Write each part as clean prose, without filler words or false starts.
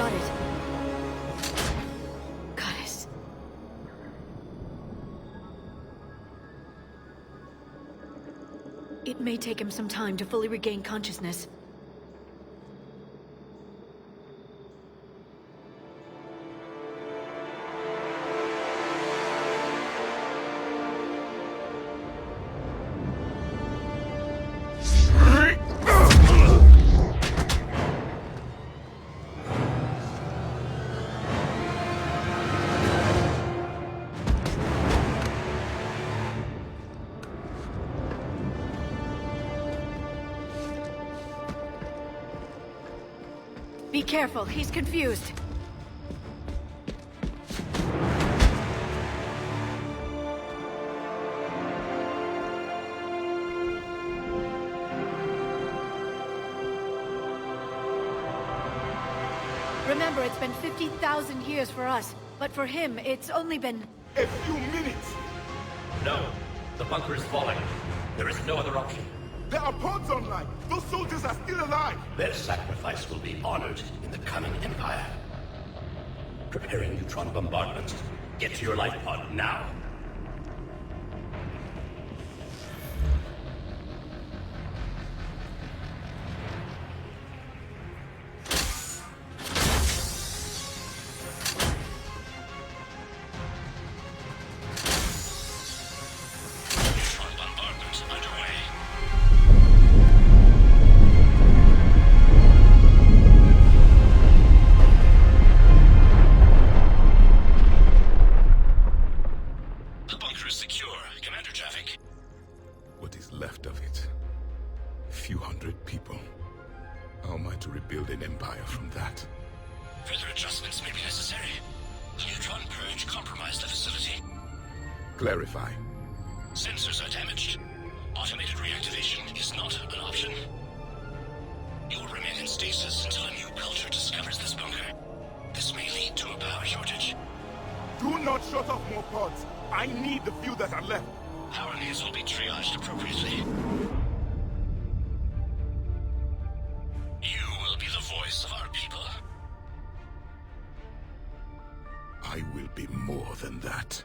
got it. Goddess. It may take him some time to fully regain consciousness. Be careful, he's confused. Remember, it's been 50,000 years for us, but for him, it's only been... A few minutes! No. The bunker is falling. There is no other option. There are pods online! Those soldiers are still alive! Their sacrifice will be honored in the coming Empire. Preparing neutron bombardment. Get to your life pod now. Neutron bombardment underway. The bunker is secure, Commander Javik. What is left of it? A few hundred people. How am I to rebuild an empire from that? Further adjustments may be necessary. The neutron purge compromised the facility. Clarify. Sensors are damaged. Automated reactivation is not an option. You will remain in stasis until a new culture discovers this bunker. This may lead to a power shortage. Do not shut off more pods! I need the few that are left! Power needs will be triaged appropriately. You will be the voice of our people. I will be more than that.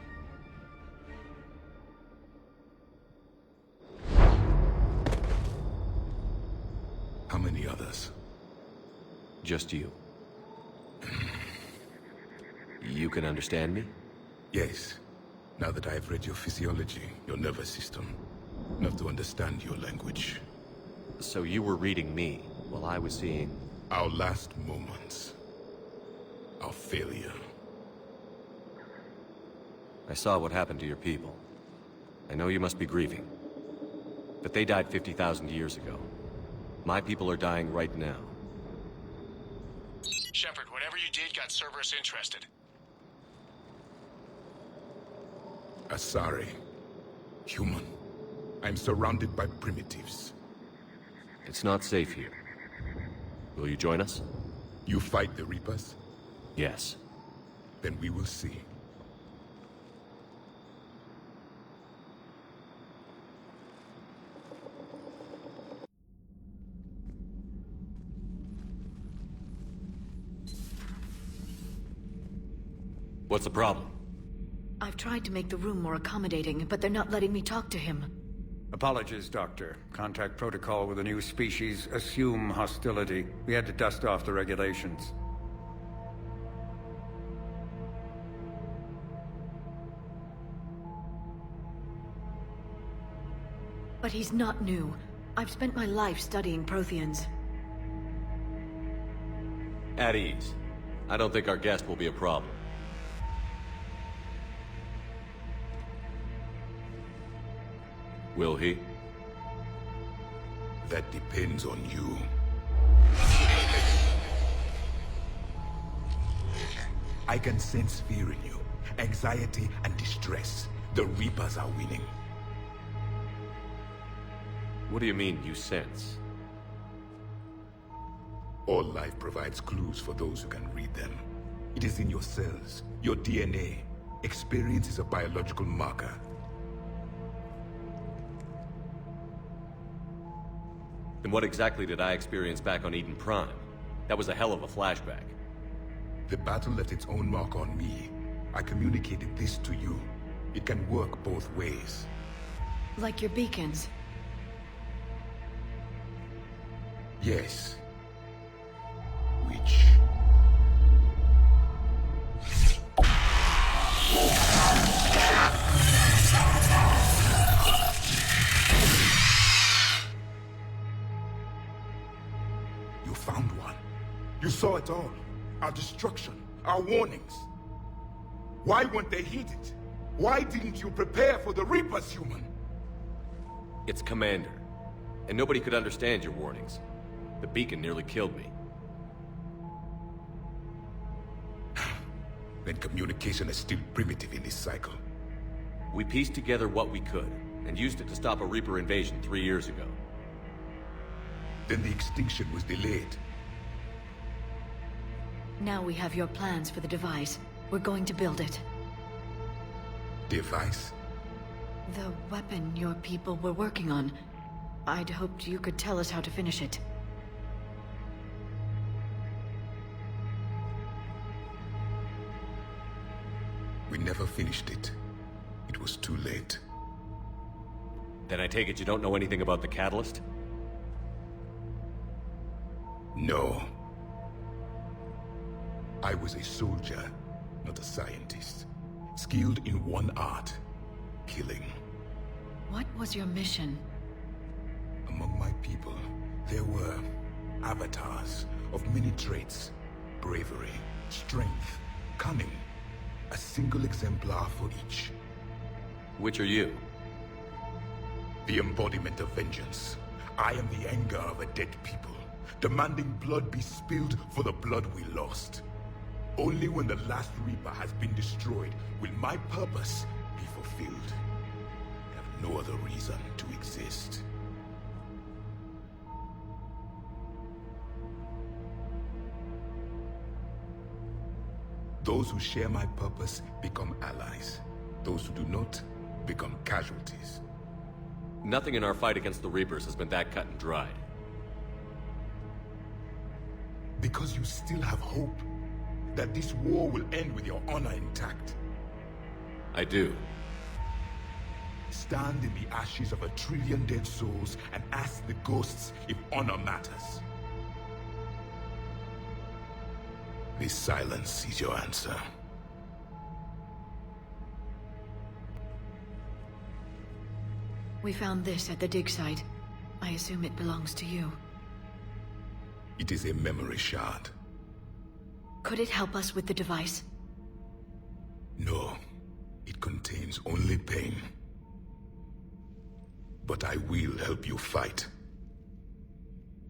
How many others? Just you. You can understand me? Yes. Now that I have read your physiology, your nervous system, enough to understand your language. So you were reading me, while I was seeing... Our last moments. Our failure. I saw what happened to your people. I know you must be grieving. But they died 50,000 years ago. My people are dying right now. Shepard, whatever you did got Cerberus interested. Asari. Human. I'm surrounded by primitives. It's not safe here. Will you join us? You fight the Reapers? Yes. Then we will see. What's the problem? I've tried to make the room more accommodating, but they're not letting me talk to him. Apologies, Doctor. Contact protocol with a new species. Assume hostility. We had to dust off the regulations. But he's not new. I've spent my life studying Protheans. At ease. I don't think our guest will be a problem. Will he? That depends on you. I can sense fear in you, anxiety and distress. The Reapers are winning. What do you mean, you sense? All life provides clues for those who can read them. It is in your cells, your DNA. Experience is a biological marker. Then what exactly did I experience back on Eden Prime? That was a hell of a flashback. The battle left its own mark on me. I communicated this to you. It can work both ways. Like your beacons. Yes. Which... You found one. You saw it all. Our destruction, our warnings. Why weren't they heeded? Why didn't you prepare for the Reapers, human? It's Commander. And nobody could understand your warnings. The beacon nearly killed me. Then communication is still primitive in this cycle. We pieced together what we could, and used it to stop a Reaper invasion 3 years ago. Then the extinction was delayed. Now we have your plans for the device. We're going to build it. Device? The weapon your people were working on. I'd hoped you could tell us how to finish it. We never finished it. It was too late. Then I take it you don't know anything about the catalyst? No. I was a soldier, not a scientist. Skilled in one art, killing. What was your mission? Among my people, there were avatars of many traits. Bravery, strength, cunning. A single exemplar for each. Which are you? The embodiment of vengeance. I am the anger of a dead people, demanding blood be spilled for the blood we lost. Only when the last Reaper has been destroyed will my purpose be fulfilled. I have no other reason to exist. Those who share my purpose become allies. Those who do not become casualties. Nothing in our fight against the Reapers has been that cut and dried. Because you still have hope that this war will end with your honor intact. I do. Stand in the ashes of 1 trillion dead souls and ask the ghosts if honor matters. This silence is your answer. We found this at the dig site. I assume it belongs to you. It is a memory shard. Could it help us with the device? No, it contains only pain. But I will help you fight.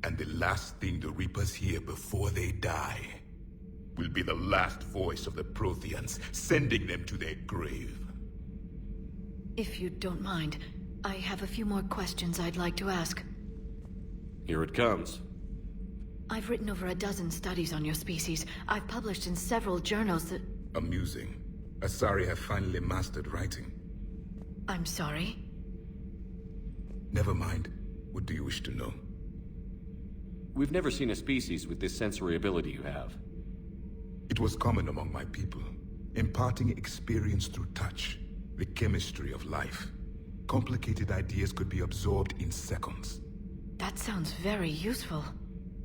And the last thing the Reapers hear before they die will be the last voice of the Protheans, sending them to their grave. If you don't mind, I have a few more questions I'd like to ask. Here it comes. I've written over a dozen studies on your species. I've published in several journals that... Amusing. Asari have finally mastered writing. I'm sorry? Never mind. What do you wish to know? We've never seen a species with this sensory ability you have. It was common among my people, imparting experience through touch, the chemistry of life. Complicated ideas could be absorbed in seconds. That sounds very useful.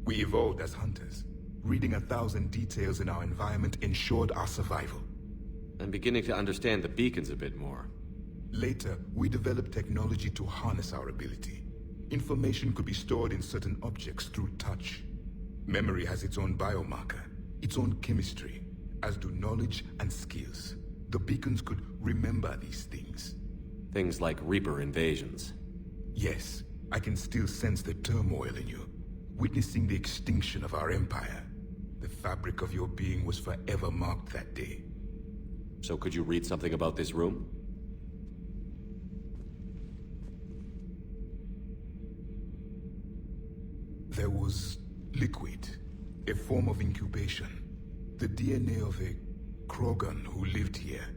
We evolved as hunters. Reading 1,000 details in our environment ensured our survival. I'm beginning to understand the beacons a bit more. Later, we developed technology to harness our ability. Information could be stored in certain objects through touch. Memory has its own biomarker, its own chemistry, as do knowledge and skills. The beacons could remember these things. Things like Reaper invasions. Yes, I can still sense the turmoil in you, witnessing the extinction of our empire. The fabric of your being was forever marked that day. So could you read something about this room? There was liquid, a form of incubation. The DNA of a Krogan who lived here.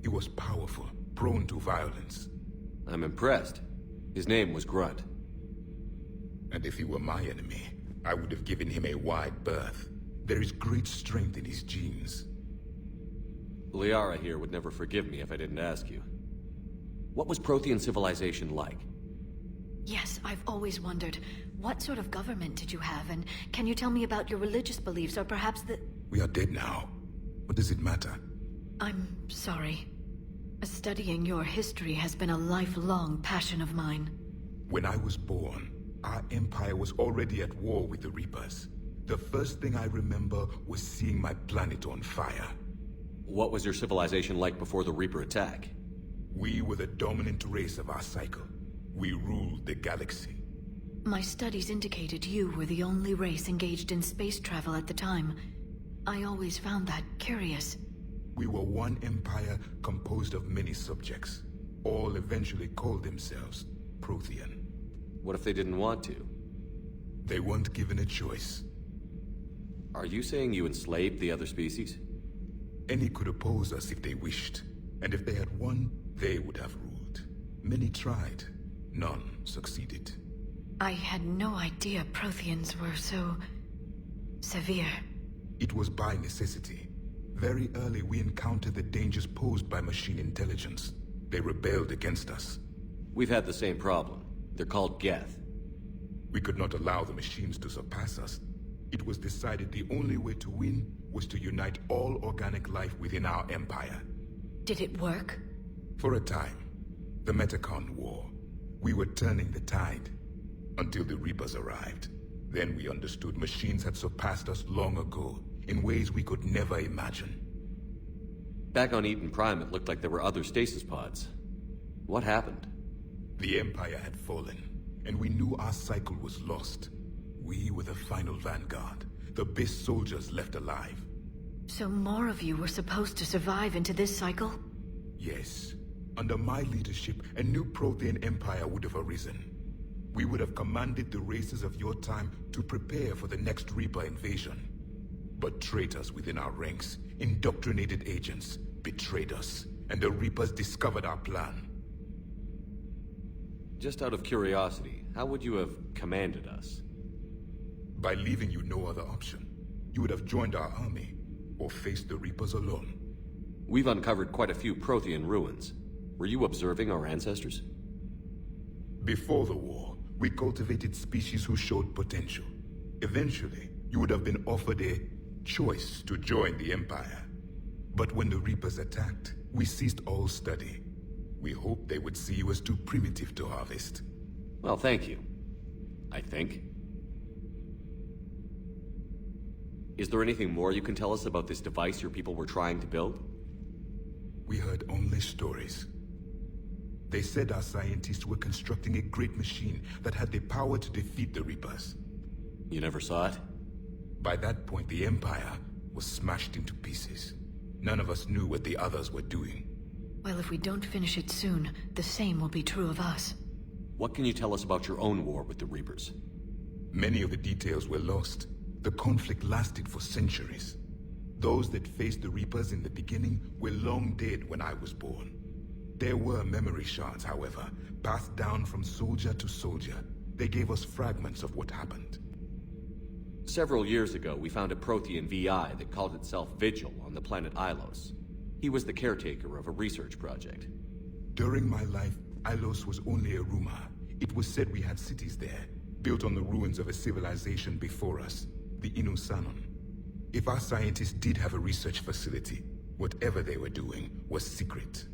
He was powerful, prone to violence. I'm impressed. His name was Grunt. And if he were my enemy, I would have given him a wide berth. There is great strength in his genes. Liara here would never forgive me if I didn't ask you. What was Prothean civilization like? Yes, I've always wondered, what sort of government did you have, and can you tell me about your religious beliefs, or perhaps the... We are dead now. What does it matter? I'm sorry. Studying your history has been a lifelong passion of mine. When I was born, our empire was already at war with the Reapers. The first thing I remember was seeing my planet on fire. What was your civilization like before the Reaper attack? We were the dominant race of our cycle. We ruled the galaxy. My studies indicated you were the only race engaged in space travel at the time. I always found that curious. We were one empire composed of many subjects. All eventually called themselves Prothean. What if they didn't want to? They weren't given a choice. Are you saying you enslaved the other species? Any could oppose us if they wished, and if they had won, they would have ruled. Many tried. None succeeded. I had no idea Protheans were so... severe. It was by necessity. Very early we encountered the dangers posed by machine intelligence. They rebelled against us. We've had the same problem. They're called Geth. We could not allow the machines to surpass us. It was decided the only way to win was to unite all organic life within our empire. Did it work? For a time. The Metacon War. We were turning the tide. Until the Reapers arrived. Then we understood machines had surpassed us long ago, in ways we could never imagine. Back on Eden Prime, it looked like there were other stasis pods. What happened? The Empire had fallen, and we knew our cycle was lost. We were the final vanguard, the best soldiers left alive. So more of you were supposed to survive into this cycle? Yes. Under my leadership, a new Prothean empire would have arisen. We would have commanded the races of your time to prepare for the next Reaper invasion. But traitors within our ranks, indoctrinated agents, betrayed us, and the Reapers discovered our plan. Just out of curiosity, how would you have commanded us? By leaving you no other option. You would have joined our army, or faced the Reapers alone. We've uncovered quite a few Prothean ruins. Were you observing our ancestors? Before the war, we cultivated species who showed potential. Eventually, you would have been offered a choice to join the Empire. But when the Reapers attacked, we ceased all study. We hoped they would see you as too primitive to harvest. Well, thank you. I think. Is there anything more you can tell us about this device your people were trying to build? We heard only stories. They said our scientists were constructing a great machine that had the power to defeat the Reapers. You never saw it? By that point, the Empire was smashed into pieces. None of us knew what the others were doing. Well, if we don't finish it soon, the same will be true of us. What can you tell us about your own war with the Reapers? Many of the details were lost. The conflict lasted for centuries. Those that faced the Reapers in the beginning were long dead when I was born. There were memory shards, however, passed down from soldier to soldier. They gave us fragments of what happened. Several years ago, we found a Prothean VI that called itself Vigil on the planet Ilos. He was the caretaker of a research project. During my life, Ilos was only a rumor. It was said we had cities there, built on the ruins of a civilization before us, the Inusanon. If our scientists did have a research facility, whatever they were doing was secret.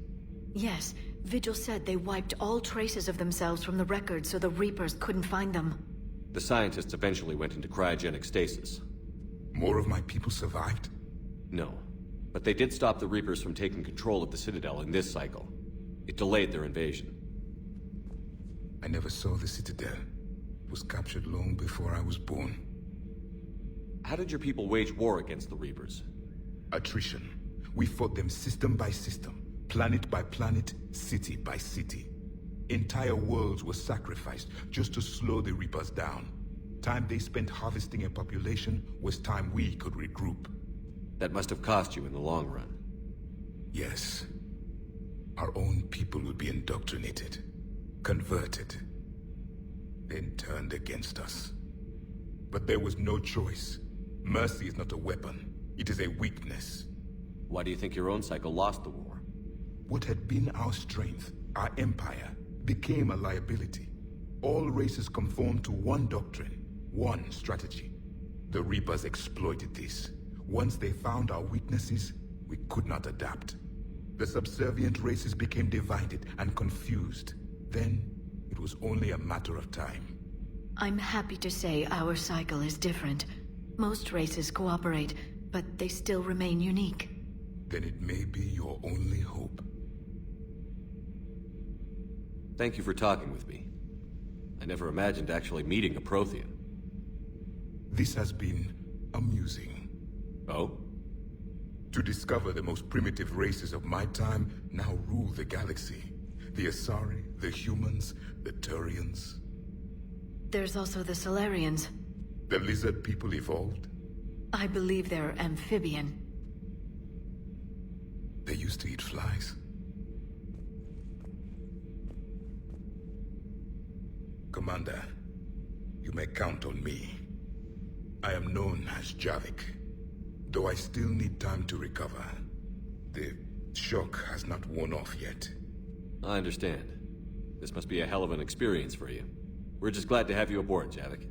Yes, Vigil said they wiped all traces of themselves from the records so the Reapers couldn't find them. The scientists eventually went into cryogenic stasis. More of my people survived? No, but they did stop the Reapers from taking control of the Citadel in this cycle. It delayed their invasion. I never saw the Citadel. It was captured long before I was born. How did your people wage war against the Reapers? Attrition. We fought them system by system, planet by planet, city by city. Entire worlds were sacrificed just to slow the Reapers down. Time they spent harvesting a population was time we could regroup. That must have cost you in the long run. Yes. Our own people would be indoctrinated, converted, then turned against us. But there was no choice. Mercy is not a weapon. It is a weakness. Why do you think your own cycle lost the war? What had been our strength, our empire, became a liability. All races conformed to one doctrine, one strategy. The Reapers exploited this. Once they found our weaknesses, we could not adapt. The subservient races became divided and confused. Then, it was only a matter of time. I'm happy to say our cycle is different. Most races cooperate, but they still remain unique. Then it may be your only hope. Thank you for talking with me. I never imagined actually meeting a Prothean. This has been amusing. Oh? To discover the most primitive races of my time now rule the galaxy. The Asari, the humans, the Turians. There's also the Solarians. The lizard people evolved. I believe they're amphibian. They used to eat flies. Commander, you may count on me. I am known as Javik, though I still need time to recover. The shock has not worn off yet. I understand. This must be a hell of an experience for you. We're just glad to have you aboard, Javik.